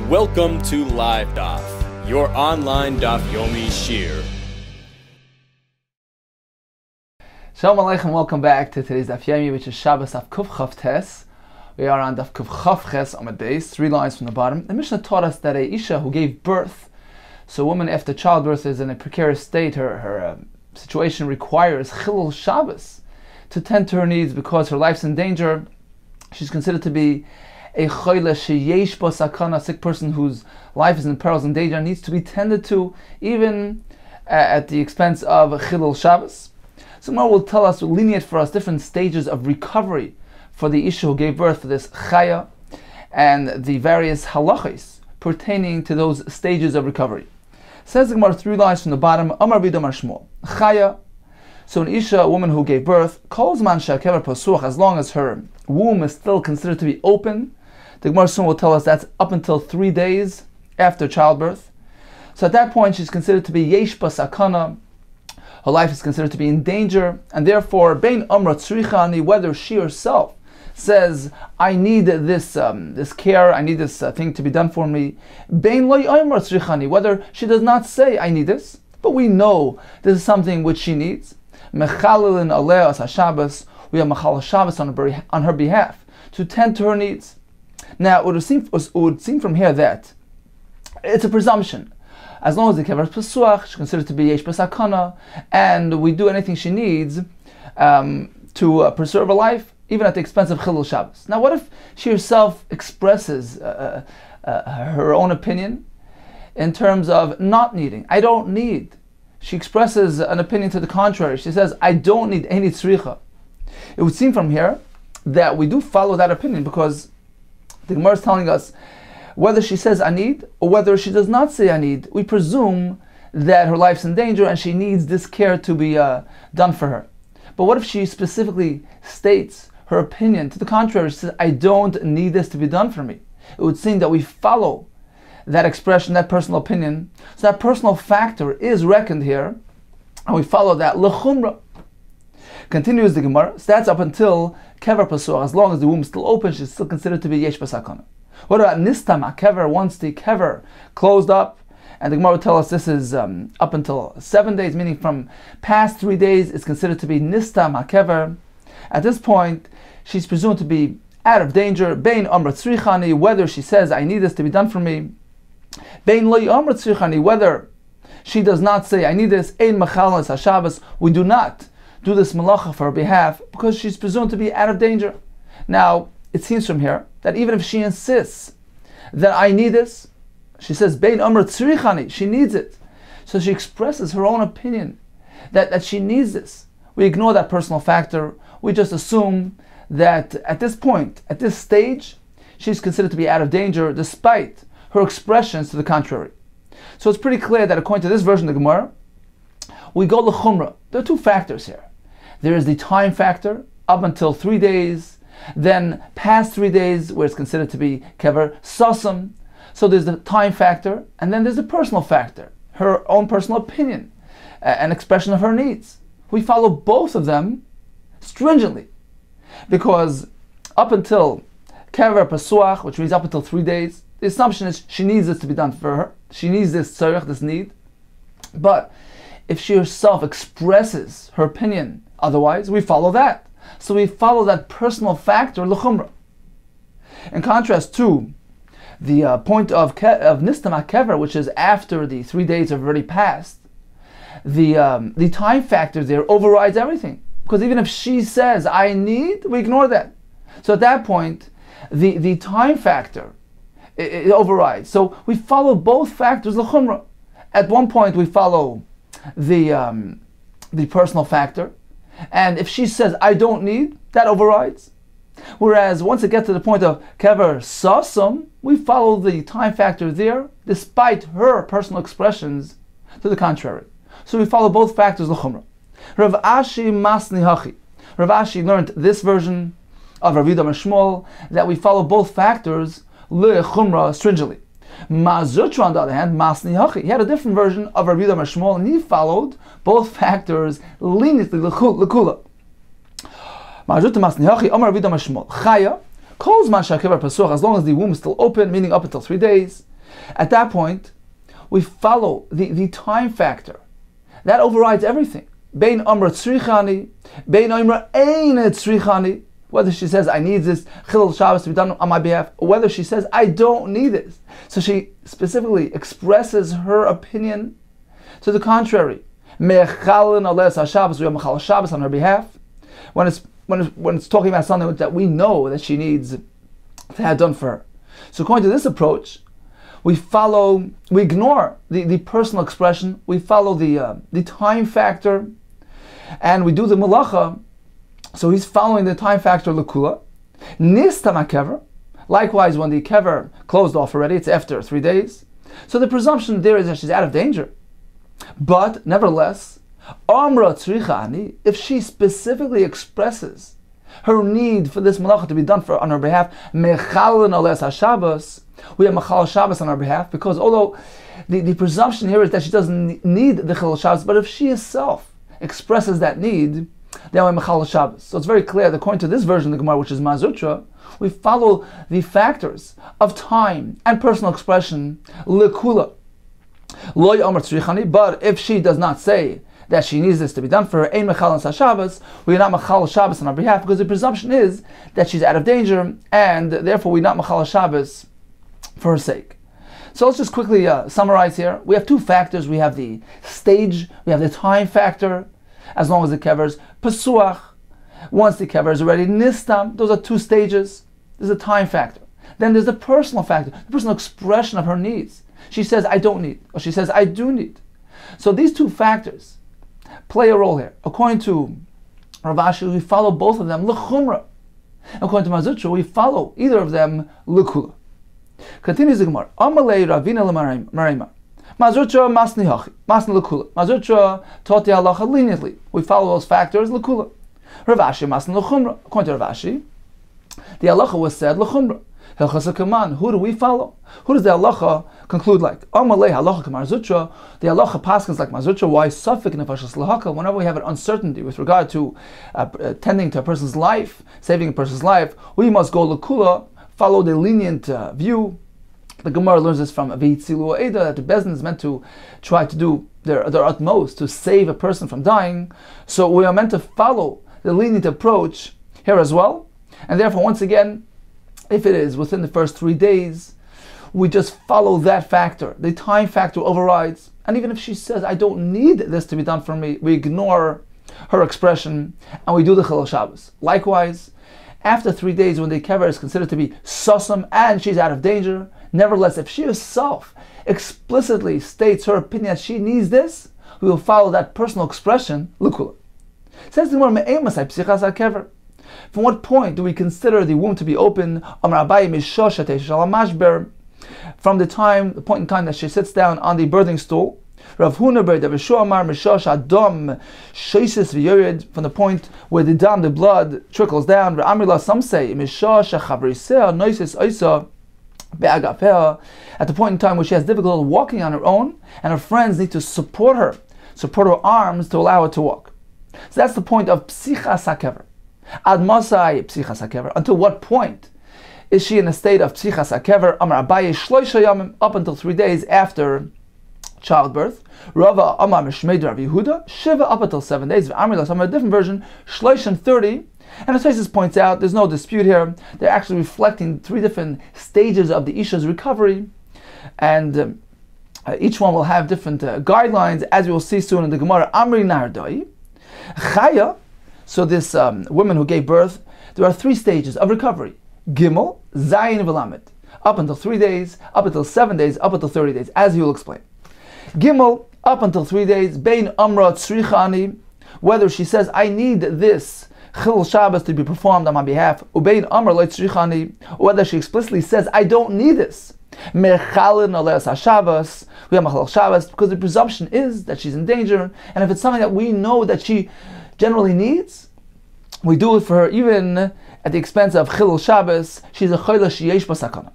Welcome to Live Daf, your online Daf Yomi Shiur. Shalom Aleichem, welcome back to today's Daf Yomi, which is Shabbos Daf Kuf Chav Tes. We are on Daf Kuf Chav Ches Amud Beis, 3 lines from the bottom. The Mishnah taught us that a Isha who gave birth, so a woman after childbirth is in a precarious state, her situation requires Chilul Shabbos to tend to her needs because her life's in danger. She's considered to be a choyle sheyesh bo sakana, a sick person whose life is in perils and danger, needs to be tended to, even at the expense of Chilul Shabbos. So Gemara will tell us, will delineate for us different stages of recovery for the Isha who gave birth to this chaya, and the various halachos pertaining to those stages of recovery. Says the Gemara 3 lines from the bottom, Amar Bid Amar Shmuel, chaya. So an Isha, a woman who gave birth, calls man she'akever pasuach, as long as her womb is still considered to be open. The Gemara soon will tell us that's up until 3 days after childbirth. So at that point she's considered to be yesh basakana. Her life is considered to be in danger, and therefore bein amra tzrichani, whether she herself says, I need this care, I need this thing to be done for me, bein loy amra tzrichani, whether she does not say I need this, but we know this is something which she needs. Mechalilin aleh as haShabbos, we have mechal Shabbos on her behalf to tend to her needs. Now, it would seem from here that it's a presumption. As long as the kever pesuach, she's considered to be yesh basakana, and we do anything she needs to preserve her life, even at the expense of Chilul Shabbos. Now, what if she herself expresses her own opinion in terms of not needing? I don't need. She expresses an opinion to the contrary. She says, I don't need any tzricha. It would seem from here that we do follow that opinion, because the Gemara is telling us whether she says I need or whether she does not say I need, we presume that her life's in danger and she needs this care to be done for her. But what if she specifically states her opinion to the contrary? She says, I don't need this to be done for me. It would seem that we follow that expression, that personal opinion. So that personal factor is reckoned here, and we follow that l'chumra. Continues the Gemara, so that's up until kever pasuach. As long as the womb is still open, she's still considered to be yesh basakana. What about nistam kever? Once the kever closed up, and the Gemara will tell us this is up until 7 days, meaning from past 3 days, it's considered to be nistam kever. At this point, she's presumed to be out of danger. Bein amra tzrichani, whether she says I need this to be done for me. Bein lo amra tzrichani, whether she does not say I need this. Ein machal es haShabbos, we do not do this malacha for her behalf because she's presumed to be out of danger. Now, it seems from here that even if she insists that I need this, she says bein amr tzrichani, she needs it. So she expresses her own opinion that she needs this. We ignore that personal factor. We just assume that at this point, at this stage, she's considered to be out of danger despite her expressions to the contrary. So it's pretty clear that according to this version of the Gemara, we go l'chumra. There are 2 factors here. There is the time factor, up until 3 days, then past 3 days, where it's considered to be kever sasam. So there's the time factor, and then there's the personal factor, her own personal opinion, an expression of her needs. We follow both of them stringently, because up until kever pasuach, which means up until 3 days, the assumption is she needs this to be done for her. She needs this tzarech, this need. But if she herself expresses her opinion otherwise, we follow that. So we follow that personal factor, l'chumra. In contrast to the point of nistam kever, which is after the 3 days have already passed, the time factor there overrides everything. Because even if she says, I need, we ignore that. So at that point, the time factor, it overrides. So we follow both factors, l'chumra. At one point we follow the personal factor, and if she says I don't need, that overrides. Whereas once it gets to the point of kever sasam, we follow the time factor there, despite her personal expressions to the contrary. So we follow both factors l'chumra. Rav Ashi masni hachi. Rav Ashi learned this version of Rav Yidam Shmuel, that we follow both factors l'chumra stringently. Mazutra, on the other hand, masni hachi. He had a different version of Rav Yidam Shmuel, and he followed both factors leniently l'kula. Mazutra masni hachi. Amar Rav Yidam Shmuel chaya calls man shakever pasuach, as long as the womb is still open, meaning up until 3 days. At that point, we follow the time factor. That overrides everything. Bein amra tzrichani, bein amra ein tzrichani. Whether she says, I need this Chilul Shabbos to be done on my behalf, or whether she says, I don't need this. So she specifically expresses her opinion to the contrary. Mechalin ales HaShabbos, we have Mechal Shabbos on her behalf. When it's talking about something that we know that she needs to have done for her. So according to this approach, we ignore the personal expression, we follow the time factor, and we do the malacha. So he's following the time factor lekula. Nistam hakever. Likewise, when the kever closed off already, it's after 3 days. So the presumption there is that she's out of danger. But nevertheless, amra tzrichani, if she specifically expresses her need for this malacha to be done on her behalf, mechalin ales haShabbos, we have mechal Shabbos on our behalf, because although the presumption here is that she doesn't need the Chilul Shabbos, but if she herself expresses that need, then we mechal Shabbos. So it's very clear that according to this version of the Gemara, which is Mazutra, we follow the factors of time and personal expression, lekula. Loy amar tzrichani, but if she does not say that she needs this to be done for her, ein mechal Shabbos, we are not mechal Shabbos on our behalf, because the presumption is that she's out of danger, and therefore we are not mechal Shabbos for her sake. So let's just quickly summarize here. We have two factors. We have the stage, we have the time factor, as long as the kever is pesuach. Once the kever is already nistam, those are two stages. There's a time factor. Then there's the personal factor, the personal expression of her needs. She says, I don't need, or she says, I do need. So these two factors play a role here. According to Rav Ashi, we follow both of them l'chumra. According to Mazutra, we follow either of them l'kula. Continues the Gemara. Amalei Ravina l'Marima. Mazutra masni hachi, masni l'kula. Mazutra taught the halacha leniently. We follow those factors l'kula. Rav Ashi masni l'chumra. According to Rav Ashi, the halacha was said l'chumra. Hilchas kaman. Who do we follow? Who does the halacha conclude like? Amalei halacha k'Mazutra. The halacha paskins like Mazutra. Why suffik nefashas lahaka? Whenever we have an uncertainty with regard to tending to a person's life, saving a person's life, we must go l'kula. Follow the lenient view. The Gemara learns this from V'yitzilu Eda, that the Bezdin is meant to try to do their utmost to save a person from dying. So we are meant to follow the lenient approach here as well. And therefore, once again, if it is within the first 3 days, we just follow that factor. The time factor overrides. And even if she says, I don't need this to be done for me, we ignore her expression and we do the Chilul Shabbos. Likewise, after 3 days, when the kever is considered to be sasam and she's out of danger, nevertheless, if she herself explicitly states her opinion that she needs this, we will follow that personal expression, l'kula. Says the Gemara, from what point do we consider the womb to be open? From the point in time that she sits down on the birthing stool. Rav Huna ber Rav Yeshua Amar Mishash Adam Sheisis V'Yored, from the point where the dam, the blood, trickles down. Amrila, some say Mishash Chavriseh Noisis Oisa Be'agafeh, at the point in time where she has difficulty walking on her own, and her friends need to support her arms to allow her to walk. So that's the point of Psichas HaKever. Ad Masai Psichas HaKever. Until what point is she in a state of Psichas HaKever? Amar Abaye Shloisha Yamim, up until 3 days after childbirth. Rava Amar Mishmeid Rav Yehuda, Shiva, up until 7 days. Amrila, some a different version, Shloish and 30. And as Tosfos points out, there's no dispute here. They're actually reflecting 3 different stages of the Isha's recovery. And each one will have different guidelines, as we will see soon in the Gemara. Amri Nardai. Chaya, so this woman who gave birth, there are 3 stages of recovery. Gimel, Zayin, V'lamed. Up until 3 days, up until 7 days, up until 30 days, as he will explain. Gimel, up until 3 days, Bein Amra Tzrichani, whether she says, I need this Chilul Shabbos to be performed on my behalf, Ubein Amra Lo Tzrichani, whether she explicitly says, I don't need this. Mechalin Ales HaShabbos, we have Mechal Shabbos, because the presumption is that she's in danger, and if it's something that we know that she generally needs, we do it for her even at the expense of Chilul Shabbos. She's a Chola Sheyesh Basakana.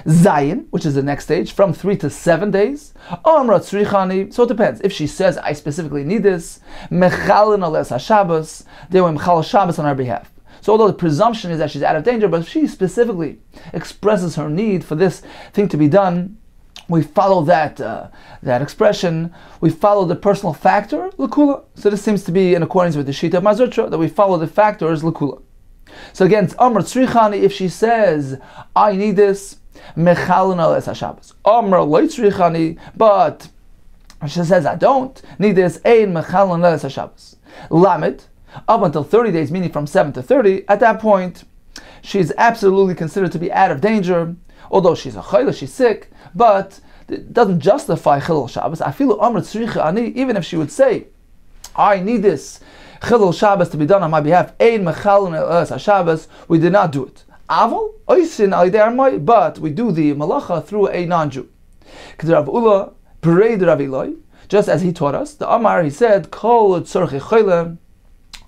Zayin, which is the next stage, from 3 to 7 days. Amra Tzrichani, so it depends. If she says, I specifically need this, Mechalin Ales HaShabbos, they will Mechal Shabbos on her behalf. So although the presumption is that she's out of danger, but if she specifically expresses her need for this thing to be done, we follow that expression. We follow the personal factor l'kula. So this seems to be in accordance with the Shita of Mazutra, that we follow the factors l'kula. So again, it's Amr Tzrichani, if she says, I need this, Mechalin al es HaShabbos. Amr lo tzrichani, but she says, I don't need this, Ein Mechalin al es HaShabbos. Lamed, up until 30 days, meaning from 7 to 30, at that point, she's absolutely considered to be out of danger, although she's a chayla, she's sick, but it doesn't justify Chilul Shabbos. I feel Amr Tzrichani, even if she would say, I need this Chilul Shabbos to be done on my behalf, Ein Mechalin al es HaShabbos, we did not do it. Aval, oisin al yedei armai, but we do the malacha through a non-Jew. Rav Ula, Bereid Rav Eloi, just as he taught us, the Amar, he said, Kol tzorchei choyle,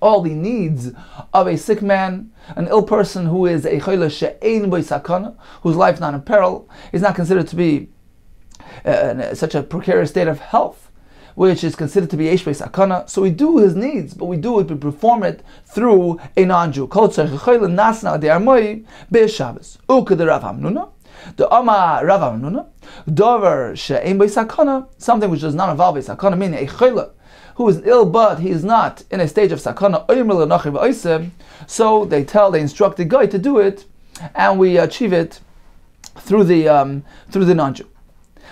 all the needs of a sick man, an ill person who is a choyle she'ein bo sakana, whose life is not in peril, is not considered to be in such a precarious state of health, which is considered to be Eish Beis Sakana. So we do his needs, but we perform it through a non-Jew. Kol tzorchei choyle nasna de armai be'Shabbos. Uked Rav Hamnuna, the Amar Rav Hamnuna, Dover she'ein bo sakana, something which does not involve a sakana, meaning a choyle who is ill but he is not in a stage of sakana, so they instruct the guy to do it, and we achieve it through the non-Jew.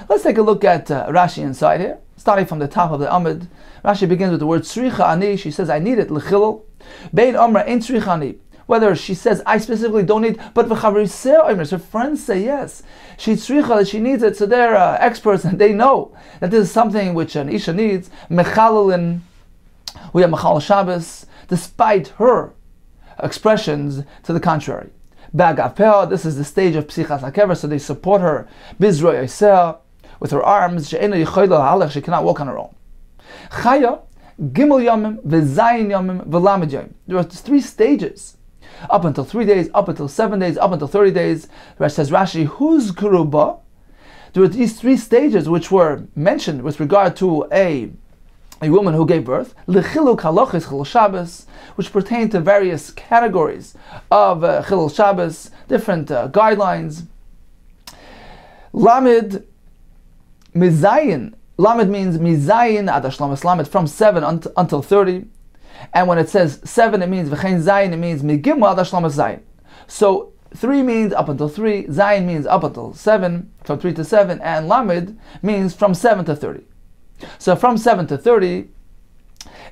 Let's take a look at Rashi inside here, starting from the top of the Amud. Rashi begins with the word tzricha ani. She says, I need it l'chilul. Bein Amra ein tzricha ani. Whether she says, I specifically don't need, but her friends say yes. She tzricha, that she needs it, so they're experts and they know that this is something which an Isha needs. Mechalilin, we have Mechal Shabbos, despite her expressions to the contrary. Ba'agav peah, this is the stage of Psichas HaKever, so they support her. Bizro Yoseh, with her arms, she'ena yichoyla halach, she cannot walk on her own. Chaya, Gimel Yomim, V'zayin Yomim, V'lamed Yomim. There are 3 stages. Up until 3 days, up until 7 days, up until 30 days. Says Rashi, who's Kuruba? There were these 3 stages which were mentioned with regard to a woman who gave birth, L'chiluk halachis Chilul Shabbos, which pertain to various categories of Chilul Shabbos, different guidelines. Lamed Mizayin. Lamed means Mizayin ad Hashlamas Lamed, from 7 until 30. And when it says 7, it means V'chein Zayin, it means Migimel ad Hashlamas Zayin. So 3 means up until 3, Zayin means up until 7, from 3 to 7, and Lamed means from 7 to 30. So from 7 to 30,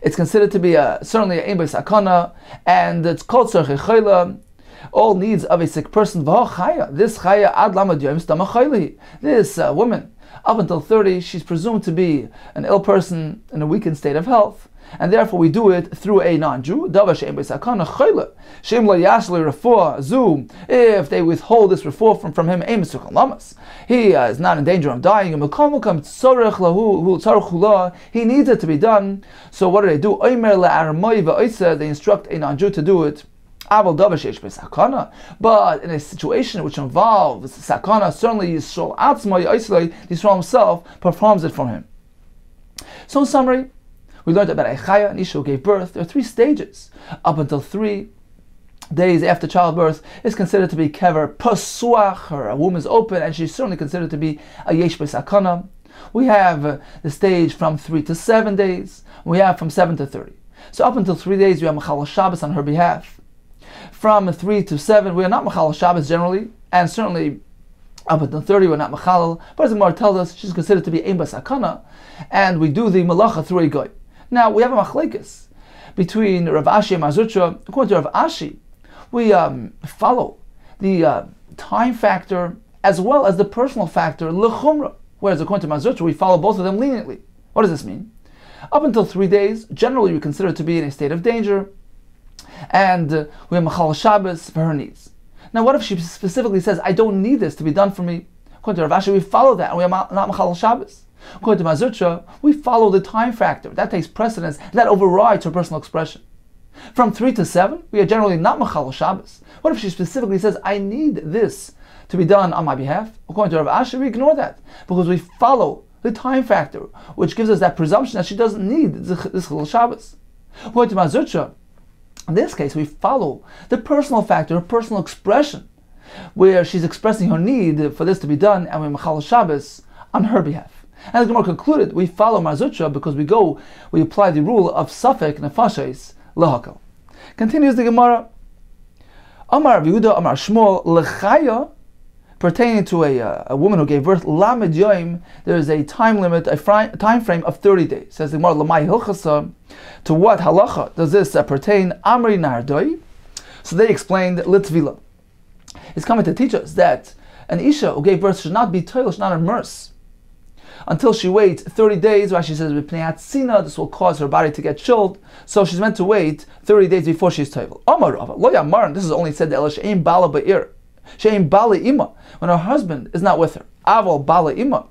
it's considered to be certainly an Ein Beis Sakana, and it's called Tzorchei Choyle, all needs of a sick person. This Chaya ad Lamed Yom Stama Choyle. This woman, up until 30, she's presumed to be an ill person in a weakened state of health, and therefore we do it through a non-Jew. If they withhold this refuah from him, he is not in danger of dying. He needs it to be done. So what do? They instruct a non-Jew to do it. But in a situation which involves sakana, certainly Yisrael himself performs it for him. So in summary, we learned about a chaya, an isha who gave birth. There are 3 stages. Up until 3 days after childbirth is considered to be kever pasuach, her womb is open, and she's certainly considered to be a yesh b'sakana. We have the stage from 3 to 7 days. We have from 7 to 30. So up until 3 days, we have Mechal Shabbos on her behalf. From 3 to 7, we are not Mechal Shabbos generally, and certainly up until 30, we're not Mechalal. But as the Gemara tells us, she's considered to be Ein Basakana, and we do the Malacha through a Goy. Now, we have a Machlekes between Rav Ashi and Mazutra. According to Rav Ashi, we follow the time factor as well as the personal factor, L'chumra. Whereas according to Mazutra, we follow both of them leniently. What does this mean? Up until 3 days, generally we consider to be in a state of danger, and we have Mechal Shabbos for her needs. Now, what if she specifically says, I don't need this to be done for me? According to Rav Ashi, we follow that, and we are not Mechal Shabbos. According to Mazutra, we follow the time factor. That takes precedence, that overrides her personal expression. From 3 to 7, we are generally not Mechal Shabbos. What if she specifically says, I need this to be done on my behalf? According to Rav Ashi, we ignore that, because we follow the time factor, which gives us that presumption that she doesn't need this Chilul Shabbos. According to Mazutra, in this case, we follow the personal factor, her personal expression, where she's expressing her need for this to be done, and we Mechal Shabbos on her behalf. And the Gemara concluded, we follow Marzutra because we apply the rule of Safek Nefashis Lahakal. Continues the Gemara, Amar Yehuda, Amar Shmuel, Lechaya, pertaining to a woman who gave birth, Lamed Yoim, there is a time limit, a time frame of 30 days. Says the Gemara, Lamai Hilchasa, to what halacha does this pertain? Amri Nardoi. So they explained Litvila. It's coming to teach us that an Isha who gave birth should not be toil, should not immerse until she waits 30 days. Rashi says, this will cause her body to get chilled, so she's meant to wait 30 days before she's toil. Amar Rava, Lo Yamaran, this is only said that She'im Bala Ba'ir. She'im Bala Ima, when her husband is not with her. Aval Bala Ima.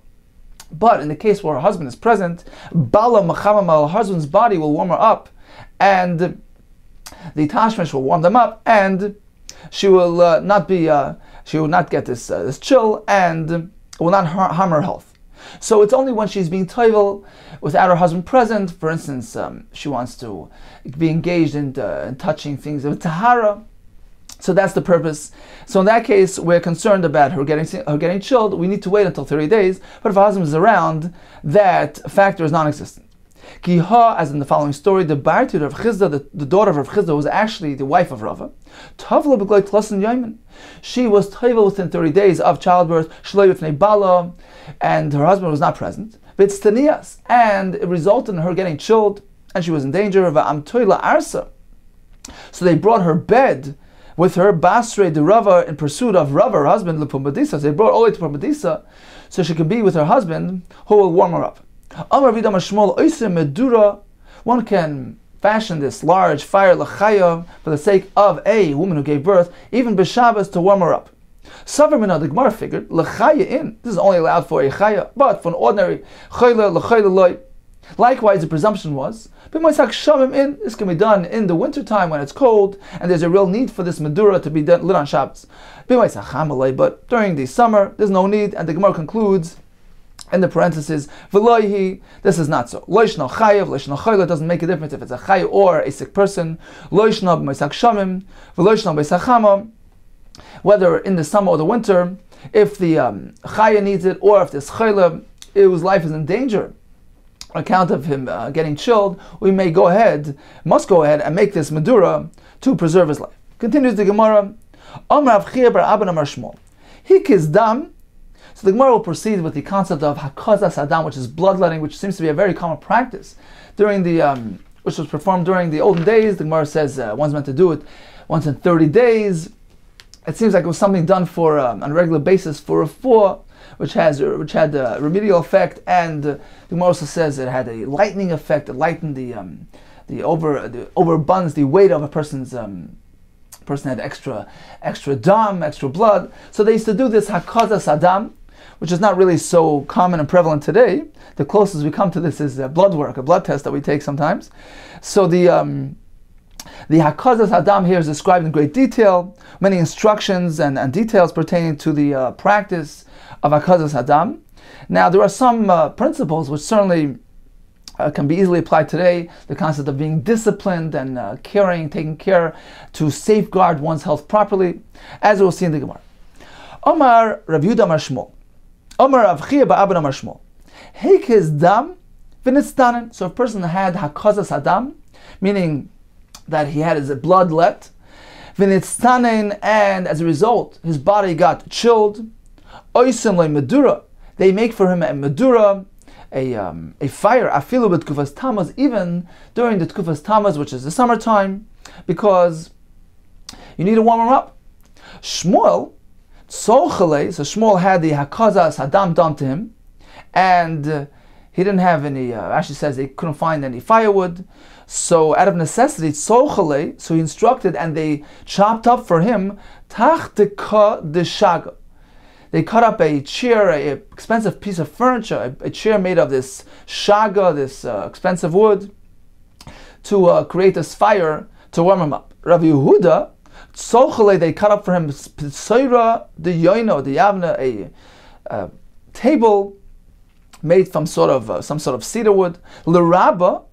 But in the case where her husband is present, Bala Machamam, her husband's body will warm her up, and the tashmish will warm them up, and she will not get this chill, and will not harm her health. So it's only when she's being toivel without her husband present. For instance, she wants to be engaged in touching things of tahara. So that's the purpose. So in that case, we're concerned about her getting chilled. We need to wait until 30 days. But if her husband is around, that factor is non-existent. Kiha, as in the following story, the Bartud of Chizda, the daughter of Rav Chizda, was actually the wife of Rava. Tavla b'gloi tlasen yomen. She was toivel within 30 days of childbirth, shloi b'fnei bala, and her husband was not present. B'tztanias, and it resulted in her getting chilled, and she was in danger of am toila arsa. So they brought her bed with her basre de Rava in pursuit of Rava, her husband, lepumbadisa. So they brought all the way to Pumbadisa so she could be with her husband, who will warm her up. One can fashion this large fire l'chaya for the sake of a woman who gave birth, even b'Shabbos, to warm her up. Savar the Gemara figured l'chaya in. This is only allowed for a chaya, but for an ordinary chayla l'chayla loy. Likewise, the presumption was this can be done in the winter time when it's cold and there's a real need for this medura to be lit on Shabbos. But during the summer, there's no need, and the Gemara concludes in the parentheses, V'loihi, this is not so. Loishna chayav, loishna chayla, doesn't make a difference if it's a chay or a sick person. Loishna b'meisak shamim, v'loishna b'meisak chama, whether in the summer or the winter, if the chaya needs it, or if this chayla, whose life is in danger on account of him getting chilled, we must go ahead and make this medura to preserve his life. Continues the Gemara, Amar Rav Chia bar Abba Amar Shmuel, Hikis dam. So the Gemara will proceed with the concept of hakazas adam, which is bloodletting, which seems to be a very common practice during which was performed during the olden days. The Gemara says one's meant to do it once in 30 days. It seems like it was something done for on a regular basis for a refuah, which had a remedial effect, and the Gemara also says it had a lightening effect. It lightened the overabundance, the weight of a person's. Person had extra dam, extra blood. So they used to do this hakazas adam, which is not really so common and prevalent today. The closest we come to this is blood work, a blood test that we take sometimes. So the hakazas adam here is described in great detail, many instructions and details pertaining to the practice of hakazas adam. Now there are some principles which certainly can be easily applied today. The concept of being disciplined and taking care to safeguard one's health properly, as we'll see in the Gemara. Omar Rav Yehuda Amar Shmuel, Omar Rav Chia bar Abba Amar Shmuel, Heikes dam v'nitztanen. So if a person had hakazas adam, meaning that he had his blood let, v'nitztanen, and as a result his body got chilled, oisim le medura, they make for him a medura, a fire, afilu b'tkufas tamaz, even during the tkufas tamaz, which is the summertime, because you need to warm him up. Shmuel, so Shmuel had the hakazas hadam done to him, and he didn't have any, Rashi says he couldn't find any firewood, so out of necessity, so he instructed, and they chopped up for him tachtika de shaga. They cut up a chair, an expensive piece of furniture, a chair made of this shaga, this expensive wood, to create this fire to warm him up. Rav Yehuda, Tzochale, they cut up for him P'tsoira de Yoino, the Yavna, a table made from some sort of cedar wood. L'Rabba,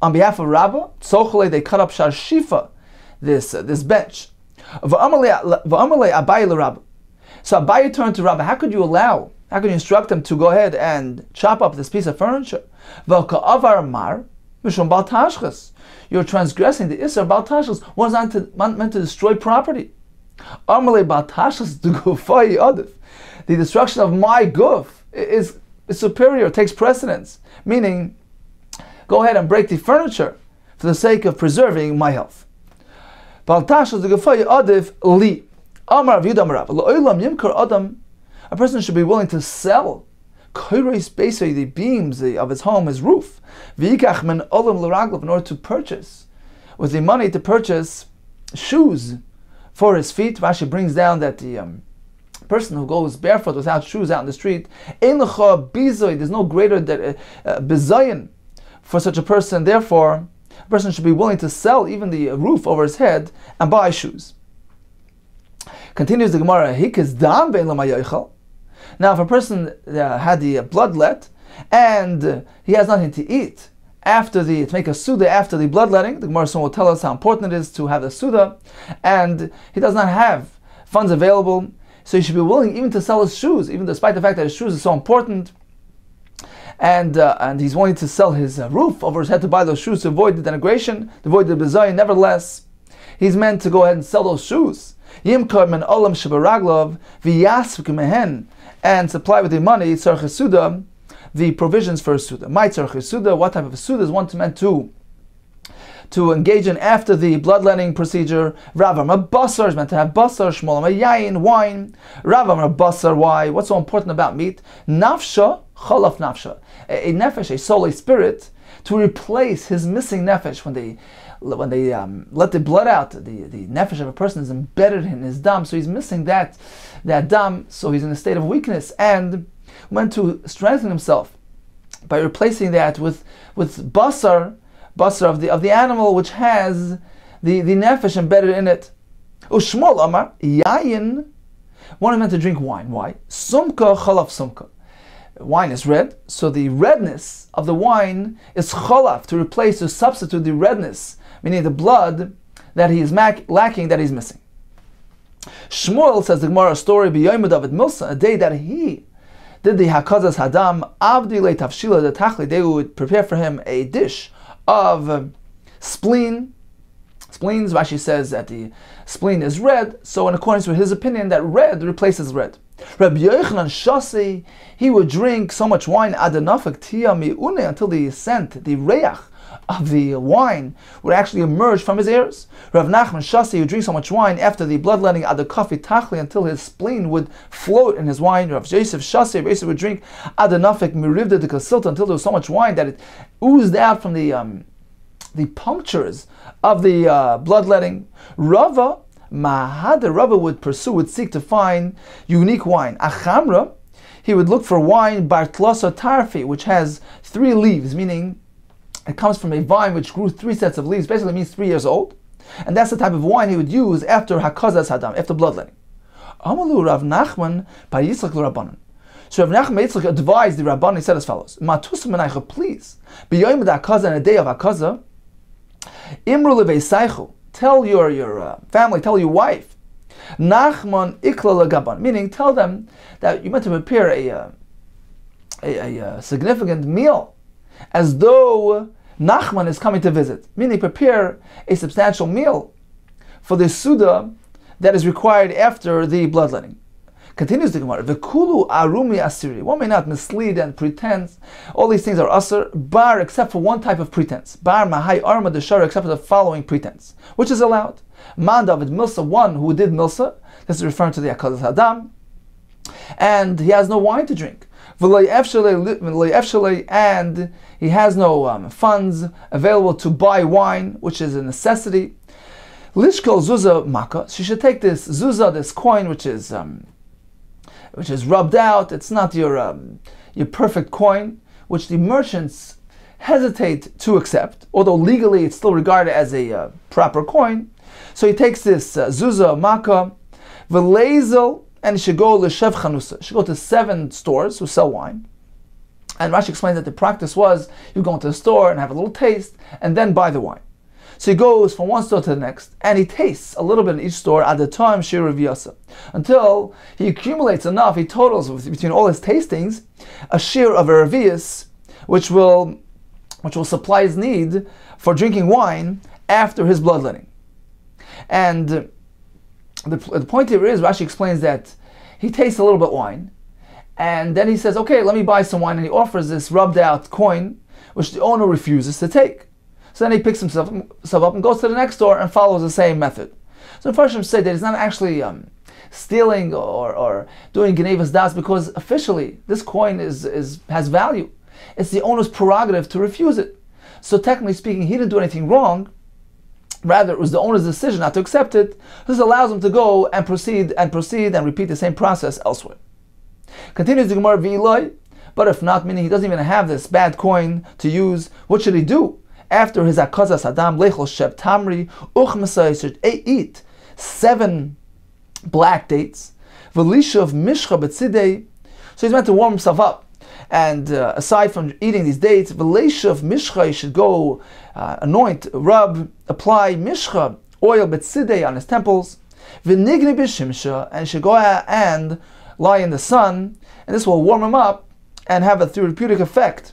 on behalf of Rabba, Tzochale, they cut up Sharshifa, this bench. V'amalei Abaye l'Rabba. So Abaye turned to Rabba, how could you allow How can you instruct him to go ahead and chop up this piece of furniture? You're transgressing the Isser Bal Tashchis. One is not meant to destroy property. The destruction of my guf is superior, takes precedence. Meaning, go ahead and break the furniture for the sake of preserving my health. Bal Tashchis the Gefay Adif Li. Amar Yudam Rav. Lo'olam Yimkar Adam. A person should be willing to sell the beams of his home, his roof, in order to purchase, with the money to purchase shoes for his feet. Rashi brings down that the person who goes barefoot without shoes out in the street, there's no greater bizayin for such a person. Therefore, a person should be willing to sell even the roof over his head and buy shoes. Continues the Gemara, now, if a person had the bloodlet and he has nothing to eat to make a suda after the bloodletting, the Gemara soon will tell us how important it is to have the suda, and he does not have funds available, so he should be willing even to sell his shoes, even despite the fact that his shoes is so important, and he's willing to sell his roof over his head to buy those shoes to avoid the denigration, to avoid the bizayin. Nevertheless, he's meant to go ahead and sell those shoes. Yimkar men olam shebaraglav v'yasvik mehen, and supply with the money tzarech suda, the provisions for a suda. My tzarech suda, what type of a suda is one meant to engage in after the bloodletting procedure? Ravam a basar is meant to have basar, shmolam a yayin, wine. Ravam a basar, why? What's so important about meat? Nafsha chalaf nafsha, a nefesh, a soul, a spirit, to replace his missing nefesh. When they let the blood out, the nefesh of a person is embedded in his dam, so he's missing that dam, so he's in a state of weakness, and went to strengthen himself by replacing that with basar of the animal which has the nefesh embedded in it. Ushmol amar yayin, one is meant to drink wine. Why? Sumka chalaf sumka. Wine is red, so the redness of the wine is chalaf, to substitute the redness, meaning the blood that he is lacking, that he's missing. Shmuel, says the Gemara, a story b'yoyim David Milsa, a day that he did the hakazas hadam avdi le tavshila the tachli, they would prepare for him a dish of spleen. Spleens, Rashi says that the spleen is red, so in accordance with his opinion, that red replaces red. Rabbi Yochanan Shasi, he would drink so much wine adanafak tia mi'une, until the scent, the reach of the wine would actually emerge from his ears. Rav Nachman Shasi would drink so much wine after the bloodletting adakafi tachli, until his spleen would float in his wine. Rav Yosef Shasi would drink adanafik mirivda de kasilta, until there was so much wine that it oozed out from the punctures of the bloodletting. Rava would seek to find unique wine. Achamra, he would look for wine bartlosa tarfi, which has 3 leaves, meaning it comes from a vine which grew 3 sets of leaves, basically means 3 years old. And that's the type of wine he would use after hakazas hadam, after bloodletting. Amalu Rav Nachman by Yitzchak l'Rabbanan. So Rav Nachman Yitzchak advised the Rabbanan, he said as follows: Matus menaycha, please, b'yoyim hakaza, in a day of hakaza, imru leveisaychu, tell your family, tell your wife, Nachman ikla legaban, meaning tell them that you meant to prepare a significant meal, as though Nachman is coming to visit, meaning prepare a substantial meal for the suda that is required after the bloodletting. Continues the Gemara, V'kulu arumi asiri, one may not mislead and pretend. All these things are asr, bar, except for one type of pretense. Bar mahai arma deshara, except for the following pretense, which is allowed. Man David Milsa, one who did Milsa, this is referring to the Akazas Hadam, and he has no wine to drink. And he has no funds available to buy wine, which is a necessity. Lishkol zuzah maka, she should take this zuzah, this coin, which is rubbed out. It's not your perfect coin, which the merchants hesitate to accept, although legally it's still regarded as a proper coin. So he takes this zuzah maka, v'leizel, and he should go l'shev chanusa. He should go to 7 stores who sell wine. And Rashi explains that the practice was you go into the store and have a little taste and then buy the wine. So he goes from one store to the next, and he tastes a little bit in each store at the time Shiur V'yasa, until he accumulates enough. He totals between all his tastings a Shiur of a revius, which will supply his need for drinking wine after his bloodletting. And the point here is, Rashi explains that he tastes a little bit wine, and then he says, okay, let me buy some wine, and he offers this rubbed out coin, which the owner refuses to take. So then he picks himself up and goes to the next store and follows the same method. So the Farshim say that he's not actually stealing or doing Genevas Das, because officially this coin has value. It's the owner's prerogative to refuse it. So technically speaking, he didn't do anything wrong. Rather, it was the owner's decision not to accept it. This allows him to go and proceed and repeat the same process elsewhere. Continues the Gemara, V'iloi, but if not, meaning he doesn't even have this bad coin to use, what should he do? After his akazas adam lechol sheb tamri uchmasai should eat 7 black dates, v'lishav mishcha betzidei. So he's meant to warm himself up, and aside from eating these dates, v'lishav mishcha, he should go anoint, rub, apply mishcha oil betzidei on his temples, v'nigni b'shimsha, and he should go out and lie in the sun, and this will warm him up and have a therapeutic effect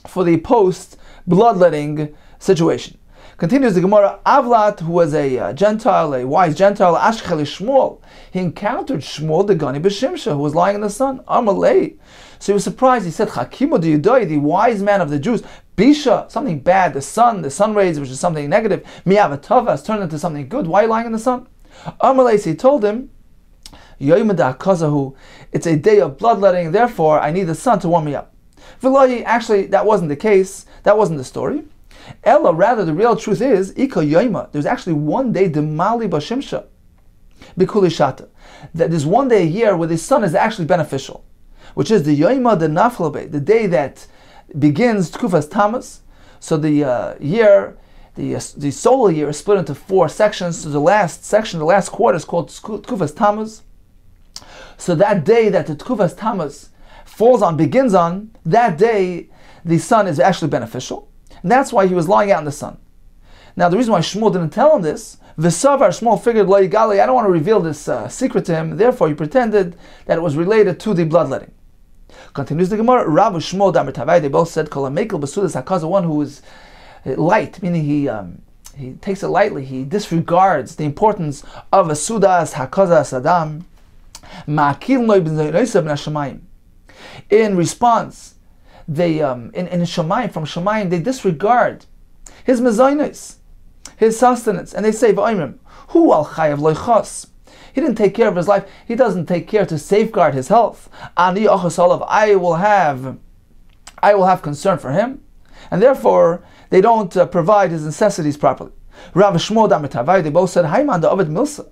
for the post-bloodletting situation. Continues the Gemara, Avlat, who was a Gentile, a wise Gentile, Ashkel Shmuel, he encountered Shmuel the Gani B'Shimsha, who was lying in the sun, Amalei. So he was surprised. He said, Chakimo de Yudoi, the wise man of the Jews, Bisha, something bad, the sun rays, which is something negative, Miavatava has turned into something good. Why are you lying in the sun? Amalei, so he told him, it's a day of bloodletting, therefore I need the sun to warm me up. V'loi, actually, that wasn't the case. That wasn't the story. Ella, rather, the real truth is, Ika Yoima, there's actually one day, Demali Bashimsha, Bikulishata, that there's one day a year where the sun is actually beneficial, which is the Yoima de Naflobe, the day that begins Tkufas Tamas. So the year, the solar year is split into 4 sections. So the last section, the last quarter is called Tkufas Tamas. So that day that the Tkufas Tamas falls on, begins on, that day the sun is actually beneficial. And that's why he was lying out in the sun. Now the reason why Shmuel didn't tell him this, V'savar, Shmuel figured, Lo Yigali, I don't want to reveal this secret to him, therefore he pretended that it was related to the bloodletting. Continues the Gemara, Rabbi Shmuel Damar Tavai, they both said, Kol HaMekel B'sudas HaKaza, one who is light, meaning he takes it lightly, he disregards the importance of a Sudas HaKaza Sadam, in response, they in Shemayim, from Shemayim, they disregard his mezainis, his sustenance, and they say, Hu al chayav loichos. He didn't take care of his life. He doesn't take care to safeguard his health. Ani ochos olav. I will have concern for him, and therefore they don't provide his necessities properly. Rav Shmuel Damar Tavai, they both said, Hayman da Ovid Milsa.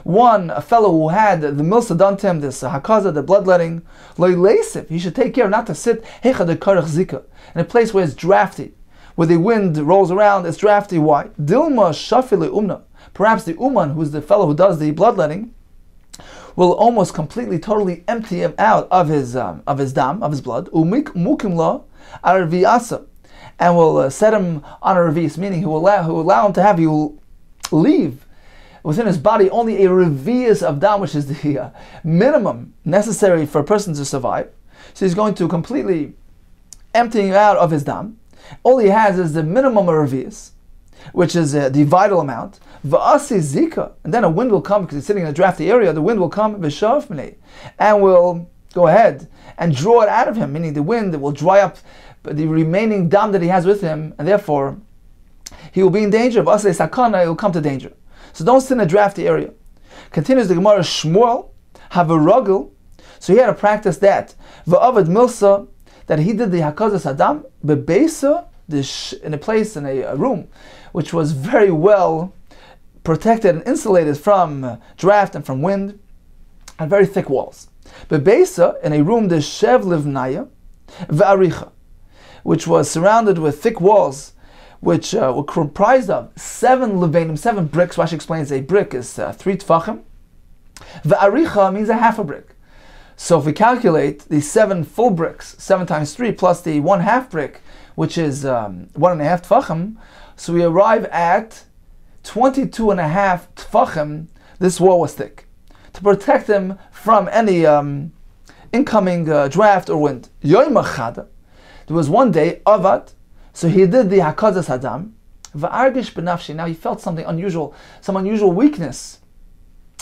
One, a fellow who had the milsa done to him, this hakaza, the bloodletting, loyleisiv, he should take care not to sit hecha de karach zika, in a place where it's drafty, where the wind rolls around, it's drafty. Why? Dilma shafile umna. Perhaps the uman, who's the fellow who does the bloodletting, will almost completely, totally empty him out of his dam, of his blood, mukim la arviasa, and will set him on a revis, meaning he will allow him to have, he will leave within his body only a revius of dam, which is the minimum necessary for a person to survive. So he's going to completely empty him out of his dam. All he has is the minimum of revius, which is the vital amount. V'asi zika, and then a wind will come, because he's sitting in a drafty area, the wind will come, and will go ahead and draw it out of him, meaning the wind will dry up the remaining dam that he has with him, and therefore he will be in danger. V'asi sakana, he will come to danger. So don't sit in a drafty area. Continues the Gemara, Shmuel have a ruggle. So he had to practice that. V'avad milsa, that he did the hakazas adam bebeisa, in a place, in a room, which was very well protected and insulated from draft and from wind, and very thick walls. Bebeisa, in a room, the shev livnaya v'aricha, which was surrounded with thick walls, which were comprised of 7 levanim, 7 bricks. Rashi explains a brick is 3 tfachim. V'aricha means a half a brick. So if we calculate the 7 full bricks, 7 times 3 plus the 1/2 brick, which is 1.5 tefachim. So we arrive at 22.5 tefachim. This wall was thick to protect him from any incoming draft or wind. Yom Echad, there was one day, Avad, so he did the Hakazas Hadam. Va'argish b'nafshi, now he felt something unusual, some unusual weakness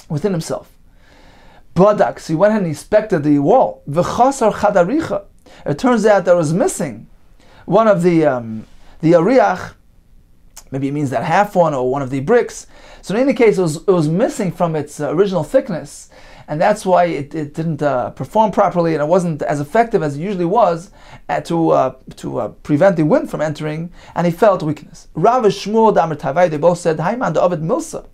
within himself. Badak, so he went ahead and inspected the wall. V'chasar chadaricha, it turns out that it was missing one of the ariach, maybe it means that half one or one of the bricks. So in any case, it was missing from its original thickness, and that's why it didn't perform properly, and it wasn't as effective as it usually was to prevent the wind from entering, and he felt weakness. Rav Shmuel Damar Tavai, they both said, Haiman the Ovid Milsa,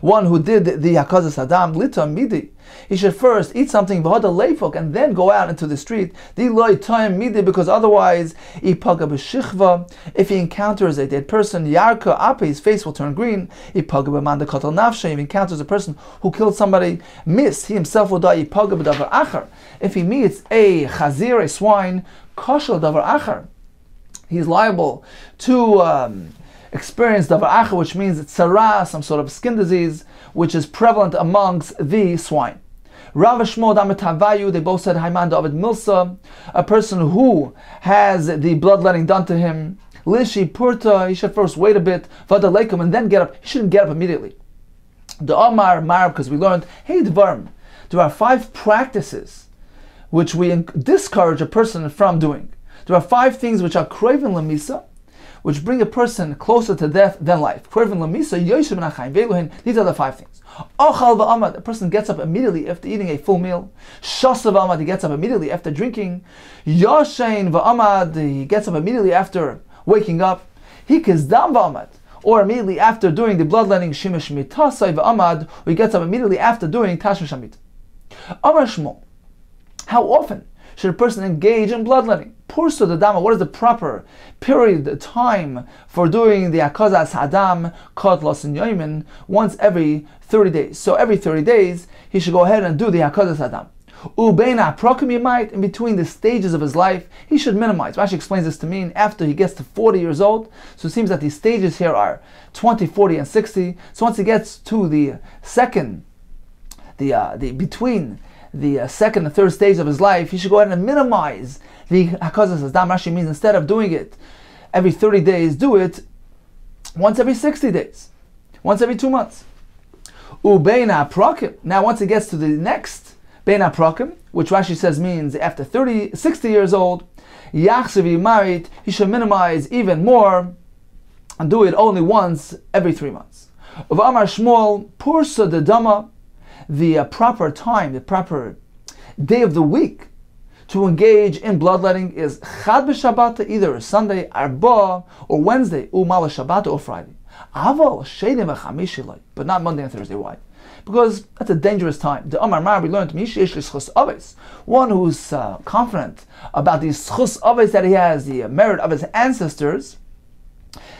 one who did the Hakazas Hadam, Lita Midi, he should first eat something and then go out into the street, because otherwise, if he encounters a dead person, Yarka Ape, his face will turn green. If he encounters a person who killed somebody, he himself will die. If he meets a chazir, a swine, kashal davar achar, he's liable to experience davar achar, which means tzara, some sort of skin disease, which is prevalent amongst the swine. Rav Shmuel Damar Tavayu, they both said, Haiman David Milsa, a person who has the bloodletting done to him, Lishi Purta, he should first wait a bit, Vadalekum, and then get up. He shouldn't get up immediately. The Amar Mar, because we learned, hey Dvarm, there are 5 practices which we discourage a person from doing. There are 5 things which are Kraven Lamisa, which bring a person closer to death than life. Kraven Lamisa, Yoshem Nachayim Veluhin, these are the 5 things. Ochal v'amad, a person gets up immediately after eating a full meal. Shasa v'amad, he gets up immediately after drinking. Yoshein v'amad, he gets up immediately after waking up. Hikizdam v'amad, or immediately after doing the bloodletting. Shemesh mitasai v'amad, or he gets up immediately after doing tashmish hamid. Amar Shmuel, how often should a person engage in bloodletting? Purso the dama, what is the proper period, time for doing the Hakazas Hadam, Kotlos and Yoimin, once every 30 days. So every 30 days, he should go ahead and do the Hakazas Hadam. Ubeina prokim yimait, in between the stages of his life, he should minimize. Rashi explains this to mean after he gets to 40 years old. So it seems that these stages here are 20, 40, and 60. So once he gets to the second, between the second and third stage of his life, he should go ahead and minimize the Hakazas Hadam. Rashi means instead of doing it every 30 days, do it once every 60 days, once every 2 months. Ubeina prakim. Now once he gets to the next Beina prakim, which Rashi says means after 60 years old, Yachsevi married, he should minimize even more and do it only once every 3 months. Of Amar Shmuel, Pursa de Dama, the proper time, the proper day of the week to engage in bloodletting is Chad b'Shabbat, either Sunday, Arba, or Wednesday, Umal Shabbat, or Friday. Aval Sheidim v'Chamishi, but not Monday and Thursday. Why? Because that's a dangerous time. The Amar Mar, we learned, one who's confident about the schus aves that he has, the merit of his ancestors,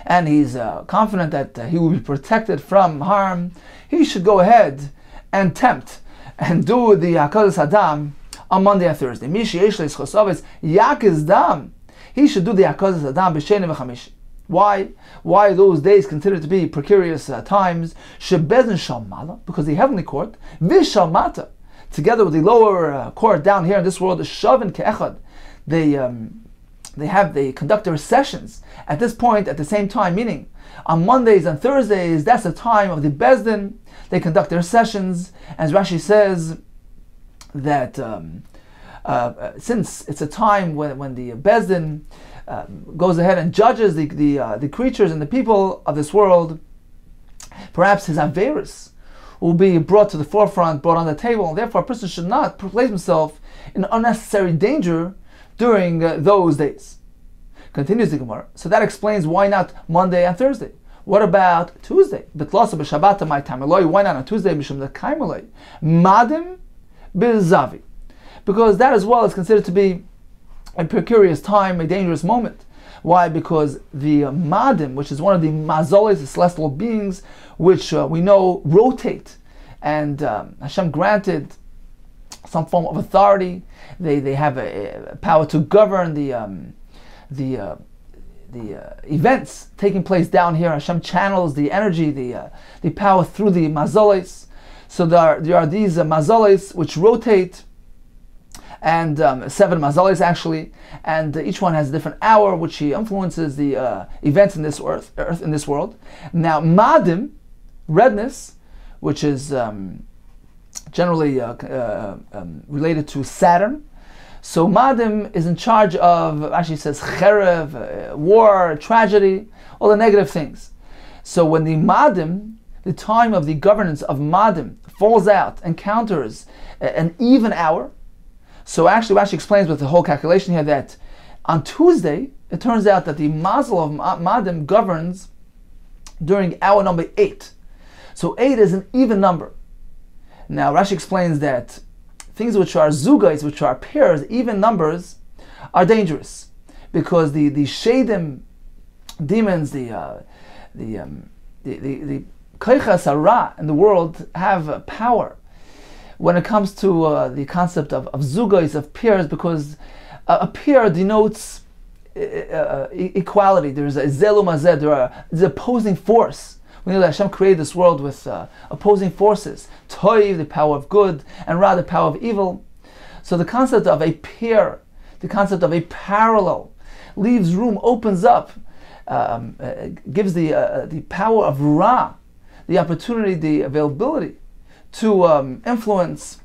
and he's confident that he will be protected from harm, he should go ahead and tempt and do the Hakazas Hadam on Monday and Thursday. Mishi Yeshle Schos Aves Yakiz Dam. He should do the Hakazas Hadam b'Sheni v'Chamishi. Why? Why are those days considered to be precarious times? Shebezin Shalmala, because the heavenly court, Vishalmata, together with the lower court down here in this world, the Shavin Ke'echad, they conduct their sessions at this point at the same time, meaning on Mondays and Thursdays, that's the time of the Bezdin. They conduct their sessions, as Rashi says that since it's a time when the Bezdin goes ahead and judges the creatures and the people of this world, perhaps his Averis will be brought to the forefront, brought on the table, and therefore a person should not place himself in unnecessary danger during those days. Continues the Gemara. So that explains why not Monday and Thursday. What about Tuesday? Why not on Tuesday? Madim b'zavi. Because that as well is considered to be a precarious time, a dangerous moment. Why? Because the Madim, which is one of the Mazoles, the celestial beings, which we know rotate, and Hashem granted some form of authority. They have a power to govern the events taking place down here. Hashem channels the energy, the power through the mazoles. So there are these mazoles which rotate, and 7 mazoles actually, and each one has a different hour which he influences the events in this earth in this world. Now madim, redness, which is generally related to Saturn. So Madim is in charge of, actually says, cherev, war, tragedy, all the negative things. So when the Madim, the time of the governance of Madim, falls out, encounters an even hour. So actually Rashi explains with the whole calculation here that on Tuesday, it turns out that the mazel of Madim governs during hour number 8. So 8 is an even number. Now Rashi explains that things which are zugais, which are pairs, even numbers, are dangerous because the shadim, demons, the kaychas hara in the world have power when it comes to the concept of zugais, of pairs, because a pair denotes equality. There's a zelum azed, there's opposing force. We know that Hashem created this world with opposing forces. Toiv, the power of good, and Ra, the power of evil. So the concept of a pair, the concept of a parallel, leaves room, opens up, gives the power of Ra, the opportunity, the availability to influence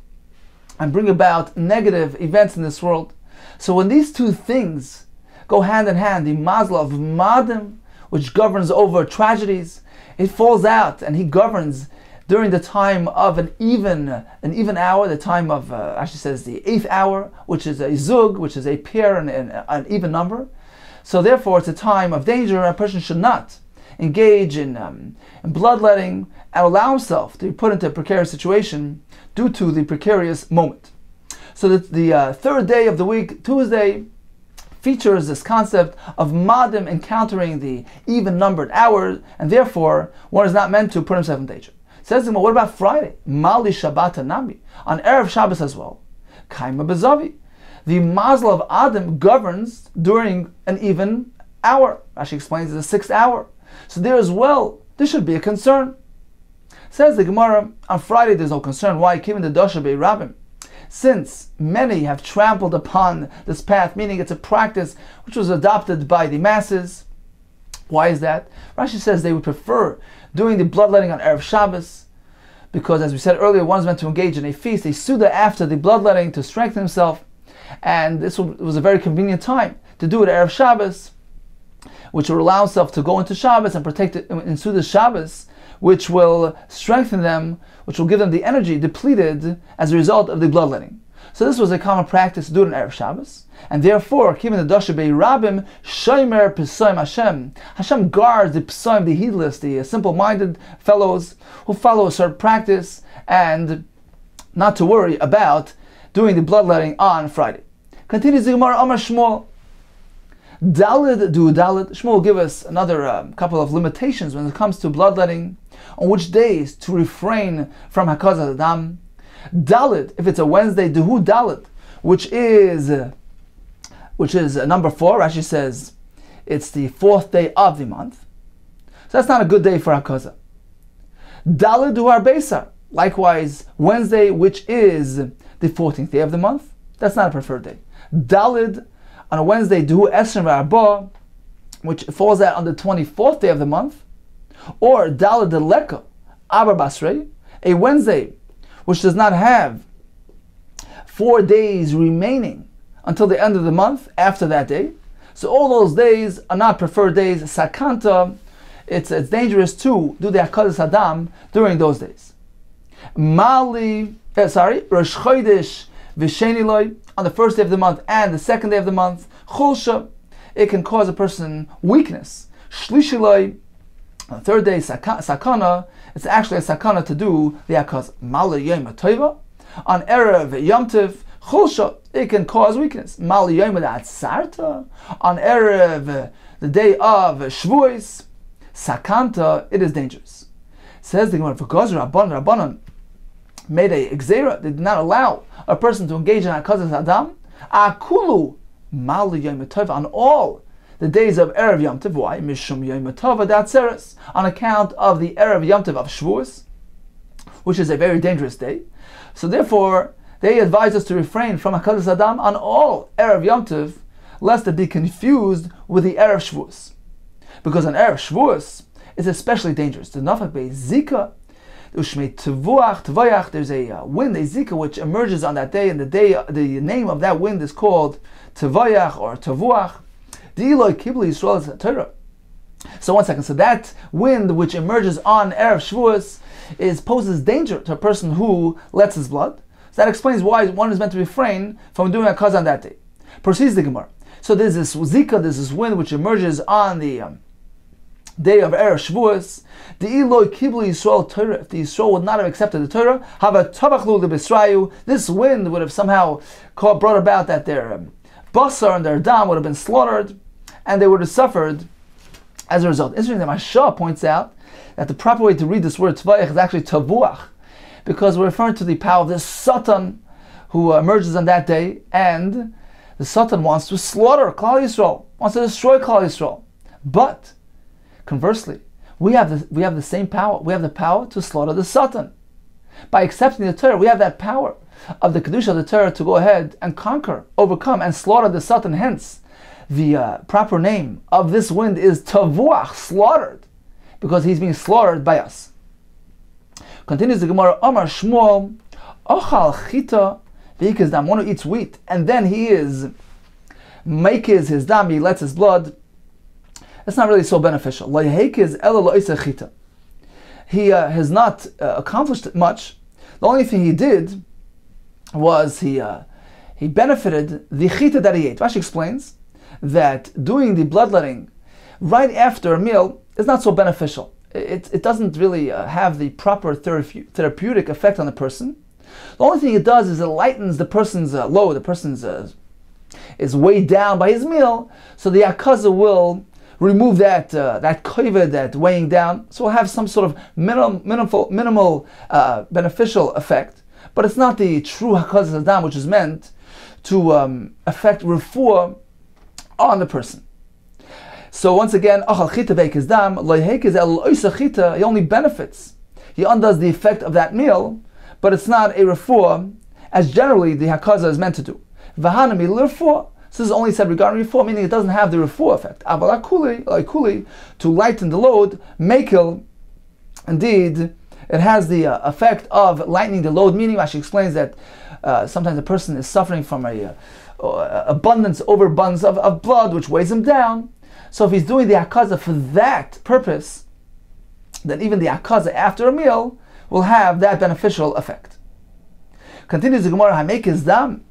and bring about negative events in this world. So when these two things go hand in hand, the mazel of Madim, which governs over tragedies, it falls out, and he governs during the time of an even hour, the time of, actually says the 8th hour, which is a zug, which is a pair and an even number. So therefore it's a time of danger. A person should not engage in bloodletting and allow himself to be put into a precarious situation due to the precarious moment. So the third day of the week, Tuesday, features this concept of Madim encountering the even-numbered hours, and therefore one is not meant to put himself in danger. Says him, well, what about Friday? Mali Shabbat Nami, on Erev Shabbos as well. Kaima Bezavi. The mazel of Adam governs during an even hour. Rashi explains it's the 6th hour. So there as well, this should be a concern. Says the Gemara, on Friday there's no concern. Why? Given the Dosha Bei Rabbim. Since many have trampled upon this path, meaning it's a practice which was adopted by the masses. Why is that? Rashi says they would prefer doing the bloodletting on Erev Shabbos, because as we said earlier, one's meant to engage in a feast, a Suda after the bloodletting to strengthen himself, and this was a very convenient time to do it Erev Shabbos, which will allow himself to go into Shabbos and partake in Suda Shabbos, which will strengthen them, which will give them the energy depleted as a result of the bloodletting. So this was a common practice to do it in Erev Shabbos, and therefore, given the Dasha Bei Rabbim, Shomer P'soim Hashem, Hashem guards the P'soim, the heedless, the simple-minded fellows who follow a certain practice and not to worry about doing the bloodletting on Friday. Continues the Gemara, Amar Shmuel, Dalid du Dalid. Shmuel will give us another couple of limitations when it comes to bloodletting, on which days to refrain from Hakazat Adam. Dalid, if it's a Wednesday, Duhu Dalid, which is number 4. Rashi says it's the 4th day of the month. So that's not a good day for Hakazah. Dalid Duhar Beisar, likewise Wednesday, which is the 14th day of the month. That's not a preferred day. Dalid on a Wednesday, Duhu Esrim Rabba, which falls out on the 24th day of the month, or Dalid Deleka Abar Basrei, a Wednesday which does not have 4 days remaining until the end of the month after that day. So all those days are not preferred days. Sakanta, it's dangerous to do the Hakadas Adam during those days. Rosh Chodesh V'Sheni Loi, on the 1st day of the month and the 2nd day of the month. Chulsha, it can cause a person weakness. Shlishi Loi, on the 3rd day, Sakana, it's actually a sakana to do the Hakaz. Mali Yom HaTova, on Erev Yom Tov, Chulsha, it can cause weakness. Mali Yom HaTzarta, on Erev, the day of Shavuos, Sakanta, it is dangerous. Says the Gemara, because Rabbanon made a Gzeira, they did not allow a person to engage in Hakazas Adam, Akulu Mali Yom HaTova, on all the days of Erev Yom Tov. Why? Mishum Yom Tov Datzeres, on account of the Erev Yom Tov of Shavuos, which is a very dangerous day. So therefore, they advise us to refrain from Hakadosh Adam on all Erev Yom Tov, lest it be confused with the Erev Shavuos. Because on Erev Shavuos, it's especially dangerous. The Nafak Bei Zika, there's a wind, a Zika, which emerges on that day, and the name of that wind is called Tevayach or Tavuach. So 1 second. So that wind which emerges on Erev Shavuos poses danger to a person who lets his blood. So that explains why one is meant to refrain from doing a cause on that day. Proceeds the Gemara. So there's this Zika, there's this wind which emerges on the day of Erev Shavuos. The Eloi Kibli Yisrael Torah. If the Yisrael would not have accepted the Torah, this wind would have somehow brought about that their basar and their dam would have been slaughtered, and they would have suffered as a result. Interesting that Mashah points out that the proper way to read this word Tvayach is actually Tavuach, because we're referring to the power of this Satan who emerges on that day, and the Satan wants to slaughter Klal Yisrael, wants to destroy Klal Yisrael. But conversely, we have the same power. We have the power to slaughter the Satan. By accepting the Torah, we have that power of the Kedusha of the Torah to go ahead and conquer, overcome, and slaughter the Satan. Hence, the proper name of this wind is Tavuach, slaughtered, because he's being slaughtered by us. Continues the Gemara, Amar Shmuel, Ochal Chita, V'ikaz Dam, one who eats wheat, and then he is makes his dam, he lets his blood. That's not really so beneficial. He has not accomplished much. The only thing he did was he benefited the chita that he ate. Rashi explains that doing the bloodletting right after a meal is not so beneficial. It doesn't really have the proper therapeutic effect on the person. The only thing it does is it lightens the person's load. The person's is weighed down by his meal, so the akaza will remove that kovid, that weighing down, so we'll have some sort of minimal beneficial effect, but it's not the true hakazas adam, which is meant to affect refuah on the person. So once again, achal chita veikaz dam, lo heikaz el oisa chita, he only benefits, he undoes the effect of that meal, but it's not a refuah as generally the hakaza is meant to do. Vahanami l'refuah. This is only said regarding refuah, meaning it doesn't have the refuah effect. Aval akuli, to lighten the load, mekil, indeed, it has the effect of lightening the load, meaning Rashi explains that sometimes a person is suffering from overabundance of blood, which weighs him down. So if he's doing the akaza for that purpose, then even the akaza after a meal will have that beneficial effect. Continues the Gemara, Hamekes dam.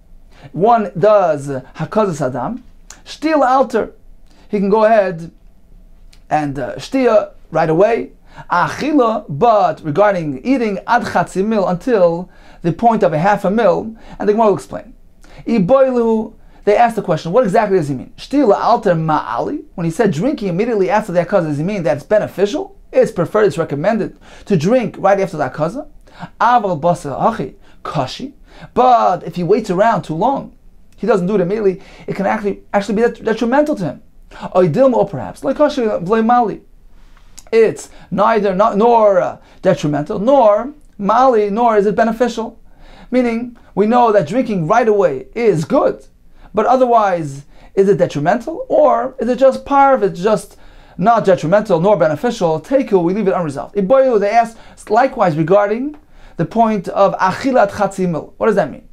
One does hakazas adam, shtil alter. He can go ahead and shtia right away. Achila, but regarding eating ad chatzi mil, until the point of a half a mil, and the Gemara will explain. Iboilu, they ask the question, what exactly does he mean? Shtil alter ma'ali. When he said drinking immediately after the hakazah, does he mean that it's beneficial? It's preferred, it's recommended to drink right after the hakazah. Aval basa hachi kashi. But if he waits around too long, he doesn't do it immediately, it can actually be detrimental to him. Or perhaps, like kashi mali. It's neither nor detrimental, nor mali, nor is it beneficial. Meaning, we know that drinking right away is good, but otherwise, is it detrimental, or is it just parv? It's just not detrimental nor beneficial. Teiku, we leave it unresolved. Iboyu, they ask likewise regarding the point of achilat chatzi mil. What does that mean?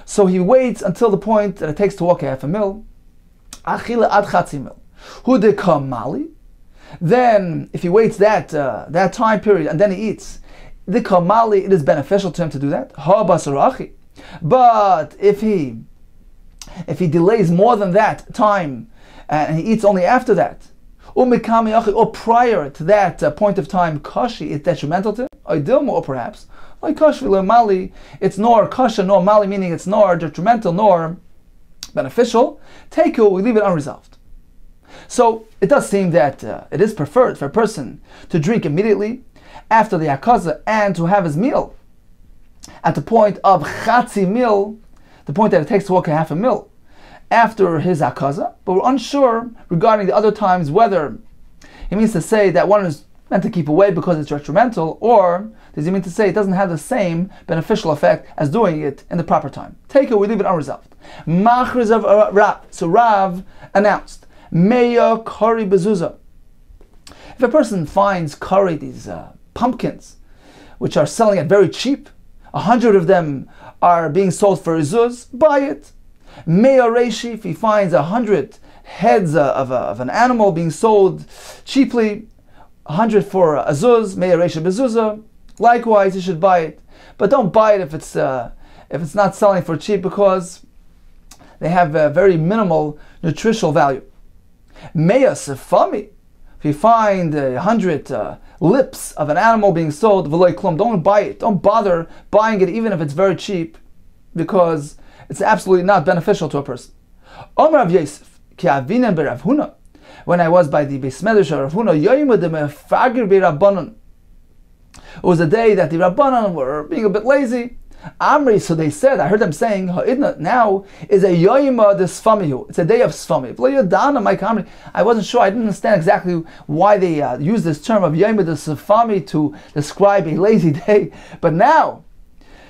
So he waits until the point that it takes to walk a half a mil. Achila ad chatzi mil. Hu dekam mali. Then, if he waits that time period and then he eats, the kamali, it is beneficial to him to do that. Ha basarachi. But if he delays more than that time and he eats only after that, or prior to that point of time, kashi is detrimental to him, or perhaps like kashi mali, it's nor kasha nor mali, meaning it's nor detrimental nor beneficial. Teiku, we leave it unresolved. So it does seem that it is preferred for a person to drink immediately after the hakaza and to have his meal at the point of chatzi mil, the point that it takes to walk a half a mil. after his akaza, but we're unsure regarding the other times whether he means to say that one is meant to keep away because it's detrimental, or does he mean to say it doesn't have the same beneficial effect as doing it in the proper time? Take it, we leave it unresolved. Machriz of Rav. So Rav announced, Meya Kari Bezuzah. If a person finds curry, these pumpkins, which are selling it very cheap, 100 of them are being sold for a zuz, buy it. Meya Reishi, if he finds 100 heads of an animal being sold cheaply, 100 for a zuz, Meya Reishi Bezuzah, likewise you should buy it. But don't buy it if it's not selling for cheap, because they have a very minimal nutritional value. Meya Sefami, if you find 100 lips of an animal being sold, v'loy klum, don't buy it. Don't bother buying it even if it's very cheap, because it's absolutely not beneficial to a person. Omer Rav Yosef, ki avinen beRav Huna, when I was by the Beis Medrash of Rav Huna, yoyim de mefagir beRabbanon. It was a day that the Rabbanon were being a bit lazy. Amri, so they said, I heard them saying, Ha'idna now is a yoyima de sfamihu. It's a day of sfami. I wasn't sure, I didn't understand exactly why they used this term of yoyima de sfami to describe a lazy day. But now,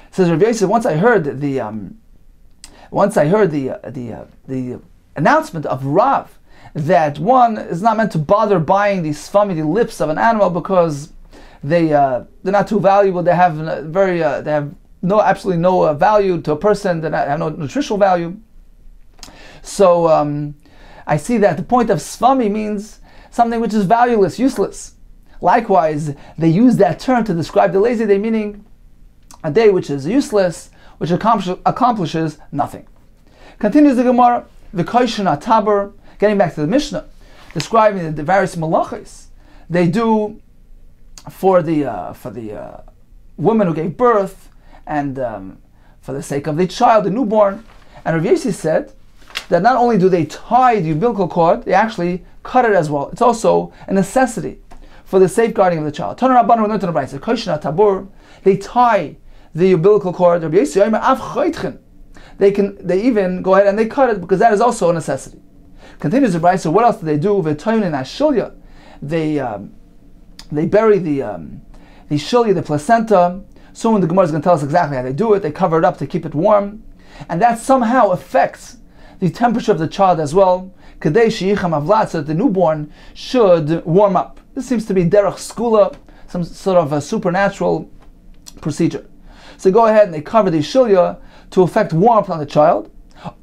says Rav Yosef, once I heard the announcement of Rav that one is not meant to bother buying the sfami, the lips of an animal, because they're not too valuable. They have absolutely no value to a person. They have no nutritional value. So I see that the point of sfami means something which is valueless, useless. Likewise, they use that term to describe the lazy day, meaning a day which is useless, which accomplishes nothing. Continues the Gemara, v'koishin ataber, getting back to the Mishnah, describing the various malachos they do for the woman who gave birth, and for the sake of the child, the newborn. And Rav Yossi said that not only do they tie the umbilical cord, they actually cut it as well. It's also a necessity for the safeguarding of the child. They tie the umbilical cord. They even go ahead and they cut it, because that is also a necessity. Continues the Brayso. So what else do they do? They bury the shilya, the placenta. Soon the Gemara is going to tell us exactly how they do it. They cover it up to keep it warm, and that somehow affects the temperature of the child as well. Kadei sheyicham avlat, so that the newborn should warm up. This seems to be derech skula, some sort of a supernatural procedure. So go ahead and they cover the shilya to affect warmth on the child.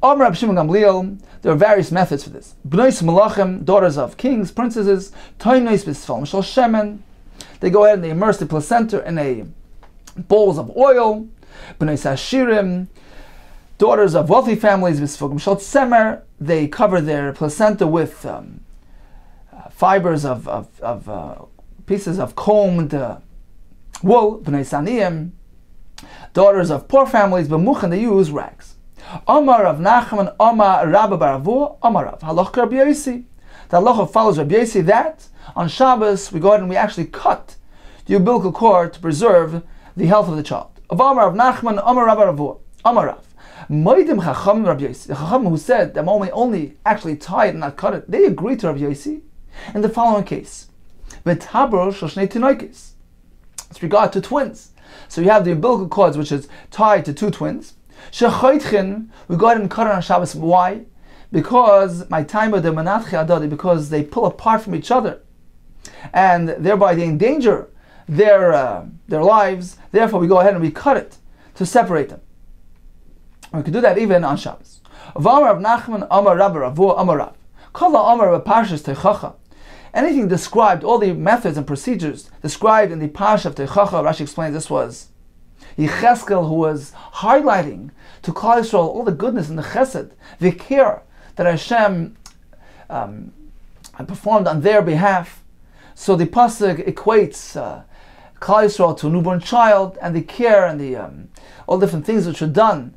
Amar Rab Shimon Gamliel, there are various methods for this. Bnois malachim, daughters of kings, princesses, toinois b'sfal mishal shemen. They go ahead and they immerse the placenta in a bowls of oil. Bnois hashirim, daughters of wealthy families, b'sfal mishal tzemer. They cover their placenta with fibers of pieces of combed wool. Bnois aniyim, daughters of poor families, b'muchen, they use rags. Amar Rav Nachman, Amar Rabba Baravu, Amar Rav Halach Rabbi Yossi. The halacha follows Rabbi Yossi that on Shabbos we go ahead and we actually cut the umbilical cord to preserve the health of the child. Of Amar Rav Nachman, Amar Rabba Baravu, Amar Rav. Moedim Chacham Rabbi Yossi. The Chacham who said that only actually tie it and not cut it, they agreed to Rabbi Yossi in the following case. V'tabro shel shnei tinoikos. It's regard to twins. So you have the umbilical cords which is tied to two twins. Shechoitchen, we go ahead and cut it on Shabbos. Why? Because my time of the manatche adadi, because they pull apart from each other, and thereby they endanger their lives. Therefore, we go ahead and we cut it to separate them. We could do that even on Shabbos. V'amar Rav Nachman, Amar Rabba Ravu, Amar Rav. Kala Amar Parshas Teichacha. Anything described, all the methods and procedures described in the Parsha of Teichacha, Rashi explains this was Yecheskel, who was highlighting to Klal Yisrael all the goodness and the chesed, the care that Hashem performed on their behalf. So the pasuk equates Klal Yisrael to a newborn child, and the care and the all different things which were done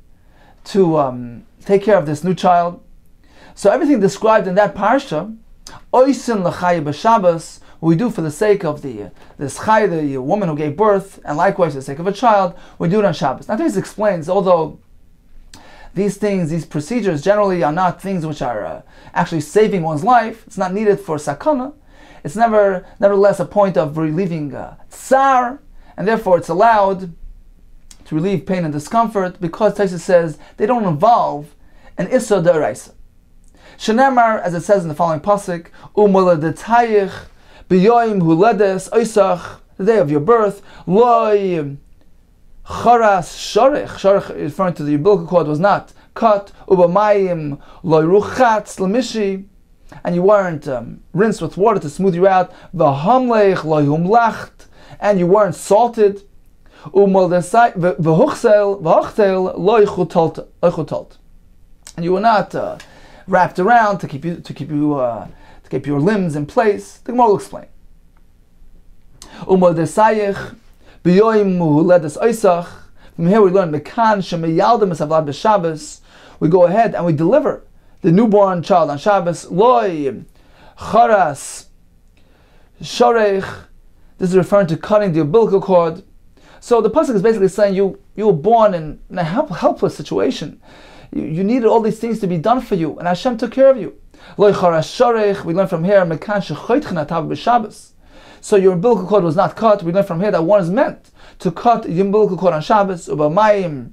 to take care of this new child. So everything described in that parsha, Oisin l'chaya b'Shabbos, we do for the sake of this chai, the woman who gave birth, and likewise for the sake of a child, we do it on Shabbos. Now this explains, although these things, these procedures generally are not things which are actually saving one's life. It's not needed for sakana. It's nevertheless a point of relieving tsar, and therefore it's allowed to relieve pain and discomfort because Taisa says they don't involve an issa d'oraisa. Shenemar, as it says in the following pasuk, u'moledetayich b'yoyim huledes oisach, the day of your birth, loy charas sharich. Sharich, referring to the umbilical cord, was not cut. Ubamayim loy ruchatz l'mishi, and you weren't rinsed with water to smooth you out. V'hamleich loy humlacht, and you weren't salted. V'hochtel loy chutalt, and you were not wrapped around to keep your limbs in place. The Gemara will explain. From here we learn we go ahead and we deliver the newborn child on Shabbos. Loy charas sharech. This is referring to cutting the umbilical cord. So the pasuk is basically saying you were born in a helpless situation. You needed all these things to be done for you, and Hashem took care of you. Loy charas sharech. We learn from here mekan shechoitchen atav b'Shabbos. So your umbilical cord was not cut. We learn from here that one is meant to cut the umbilical cord on Shabbos. Ubamayim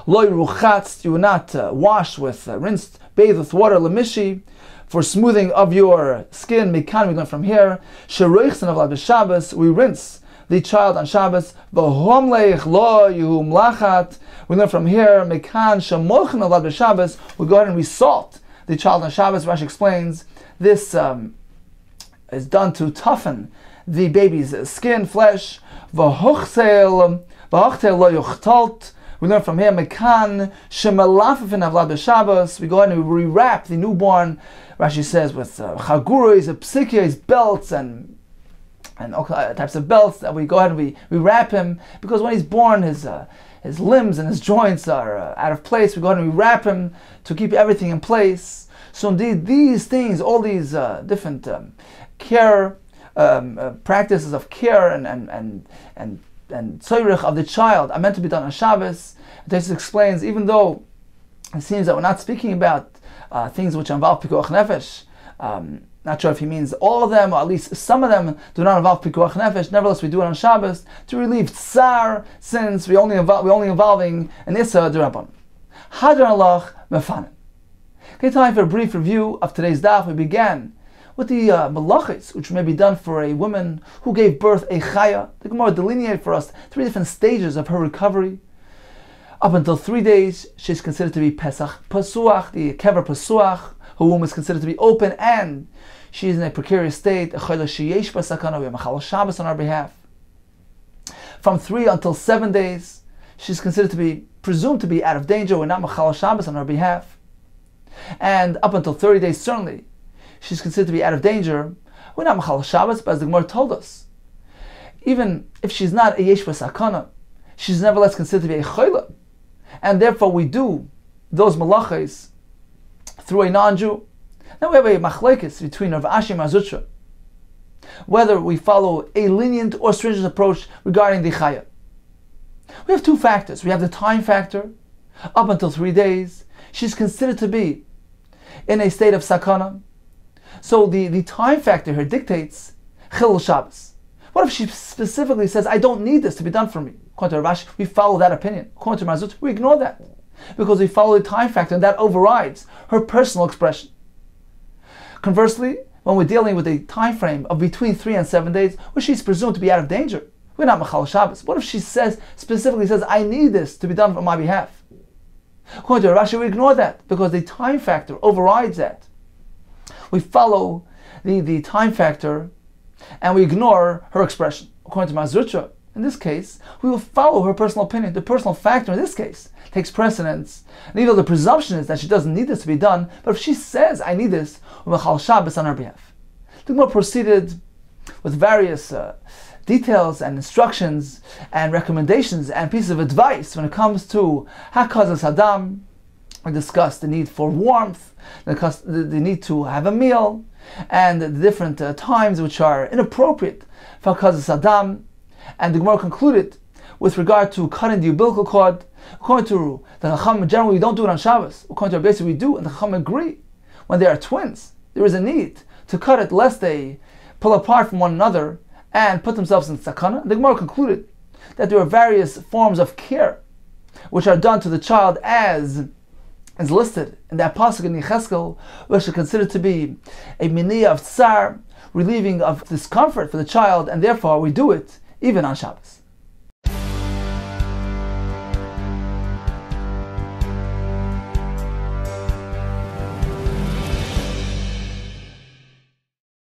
loy ruchatz. You were not washed with, rinsed, bathed with water, lemishi, for smoothing of your skin. Mekan, we learn from here, sheroichsen avlad b'Shabbos. We rinse the child on Shabbos. V'homleich lo yuhum lachat. We learn from here, mekan shemochen avlad b'Shabbos. We go ahead and we salt the child on Shabbos. Rashi explains this is done to toughen the baby's skin, flesh. V'hochtel lo yuchtalt. We learn from here, mekan shemelafifin avlad b'Shabbos. We go ahead and we rewrap the newborn, Rashi says, with chaguros, psikiyos, belts, and all types of belts, that we go ahead and we wrap him, because when he's born, his limbs and his joints are out of place. We go ahead and we wrap him to keep everything in place. So indeed, these things, all these different care practices of care and tzorich of the child are meant to be done on Shabbos. This explains, even though it seems that we're not speaking about things which involve pikuach nefesh. Not sure if he means all of them, or at least some of them do not involve pikuach nefesh. Nevertheless, we do it on Shabbos to relieve tsar, since we're only involving an issa d'rabbanan. Hadran alach mefanim. Okay, time for a brief review of today's daf. We began with the malachis, which may be done for a woman who gave birth a chaya. The Gemara delineated for us 3 different stages of her recovery. Up until 3 days, she's considered to be pesach pasuach, the kever pasuach. Her womb is considered to be open, and she is in a precarious state. A chayla sheyesh b'sakana, we have machal Shabbos on our behalf. From 3 until 7 days, she's considered to be presumed to be out of danger. We're not machal Shabbos on our behalf. And up until 30 days, certainly, she's considered to be out of danger. We're not machal Shabbos, but as the Gemara told us, even if she's not a yesh b'sakana, she's nevertheless considered to be a chayla, and therefore we do those malachas through a non-Jew. Now we have a machlekes between Rav Ashi and Mazutra, whether we follow a lenient or stringent approach regarding the chaya. We have 2 factors. We have the time factor. Up until 3 days, she's considered to be in a state of sakana. So the time factor here dictates chilul Shabbos. What if she specifically says, I don't need this to be done for me? According to Rav Ashi, we follow that opinion. According to Mazutra, we ignore that, because we follow the time factor, and that overrides her personal expression. Conversely, when we're dealing with a time frame of between 3 and 7 days, where she's presumed to be out of danger, we're not machal Shabbos. What if she specifically says, I need this to be done on my behalf? According to Rashi, we ignore that, because the time factor overrides that. We follow the time factor, and we ignore her expression. According to Mazutra, in this case, we will follow her personal opinion. The personal factor in this case takes precedence. And even though the presumption is that she doesn't need this to be done, but if she says, I need this, we'll machal Shabbos on her behalf. The Gemara proceeded with various details and instructions and recommendations and pieces of advice when it comes to hakazas hadam. We discussed the need for warmth, the need to have a meal, and the different times which are inappropriate for hakazas hadam. And the Gemara concluded with regard to cutting the umbilical cord, According to the Chacham, generally we don't do it on Shabbos. According to our basic, we do, and the Chacham agree. When they are twins, there is a need to cut it lest they pull apart from one another and put themselves in sakana. The Gemara concluded that there are various forms of care which are done to the child as is listed in that pasuk in Yecheskel, which are considered to be a miniyah of tsar, relieving of discomfort for the child, and therefore we do it even on Shabbos.